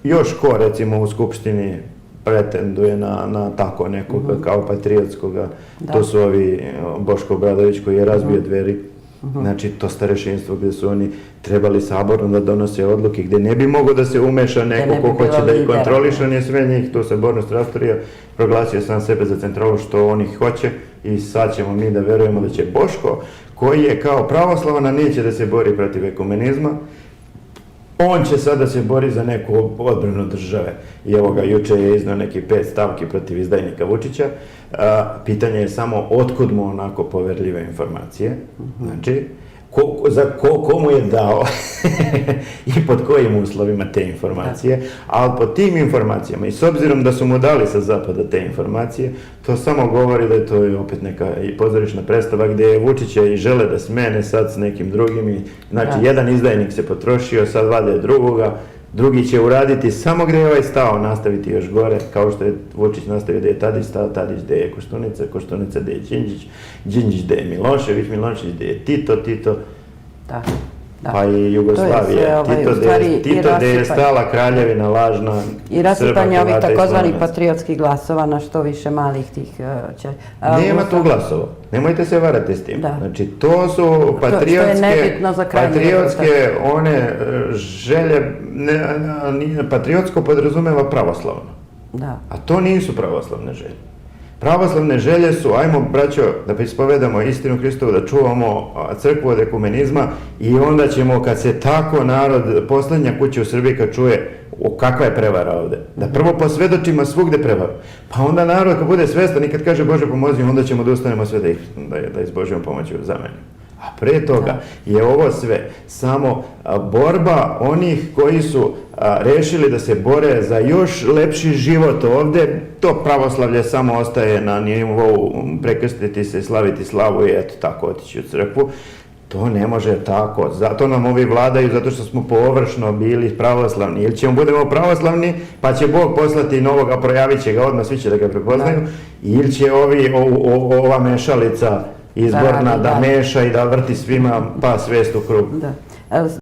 Još ko recimo u Skupštini pretenduje na tako nekog kao patriotskoga, to su ovi Boško Obradović koji je razbio Dveri, znači to starešinstvo gdje su oni trebali saborno da donose odluke, gdje ne bi mogao da se umeša neko ko hoće da ih kontroliše, on je sve njih tu sabornost rasturio, proglasio sam sebe za centralu što oni hoće i sad ćemo mi da verujemo da će Boško, koji je kao pravoslavan, a neće da se bori protiv ekumenizma, on će sada se bori za neku odbranu države. I evo ga, juče je iznao neki 5 stavki protiv izdajnika Vučića. Pitanje je samo otkud mu onako poverljive informacije. Znači, komu je dao i pod kojim uslovima te informacije, ali pod tim informacijama i s obzirom da su mu dali sa zapada te informacije, to samo govori da je to opet neka i pozorišna predstava gdje je Vučića i žele da smene sad s nekim drugim. Znači, jedan izdajnik se potrošio, sad vade drugoga, drugi će uraditi samo gdje je ovaj stao, nastaviti još gore, kao što je Vučić nastavio gdje je Tadić stao, Tadić gdje je Koštunica, Koštunica gdje je Đinđić, Đinđić gdje je Milošević, Milošević gdje je Tito, pa i Jugoslavija, Tito gdje je stala kraljevina lažna. I rasipanje ovih takozvanih patriotskih glasova na što više malih tih... Nema tu glasova, nemojte se varati s tim. Znači, to su patriotske one želje, patriotsko podrazumeva pravoslavno. A to nisu pravoslavne želje. Pravoslavne želje su, ajmo, braćo, da ispovedamo istinu Hristovu, da čuvamo crkvu od ekumenizma i onda ćemo, kad se tako narod, poslednja kuća u Srbiji kad čuje kakva je prevara ovde, da prvo posvedočimo svugde prevaru, pa onda narod kad bude svestan i kad kaže Bože pomozi, onda ćemo da ustanemo sve da iz Božjom pomoću zamenimo. A pre toga je ovo sve samo borba onih koji su rešili da se bore za još lepši život ovde. To pravoslavlje samo ostaje na nivou prekrstiti se, slaviti slavu i eto tako otići u crkvu. To ne može tako. Zato nam ovi vladaju, zato što smo površno bili pravoslavni. Ili ćemo budemo pravoslavni, pa će Bog poslati novoga, projavit će ga odmah, svi će da ga prepoznaju. Ili će ova mešalica izborna da meša i da vrti svima pa svest u krug.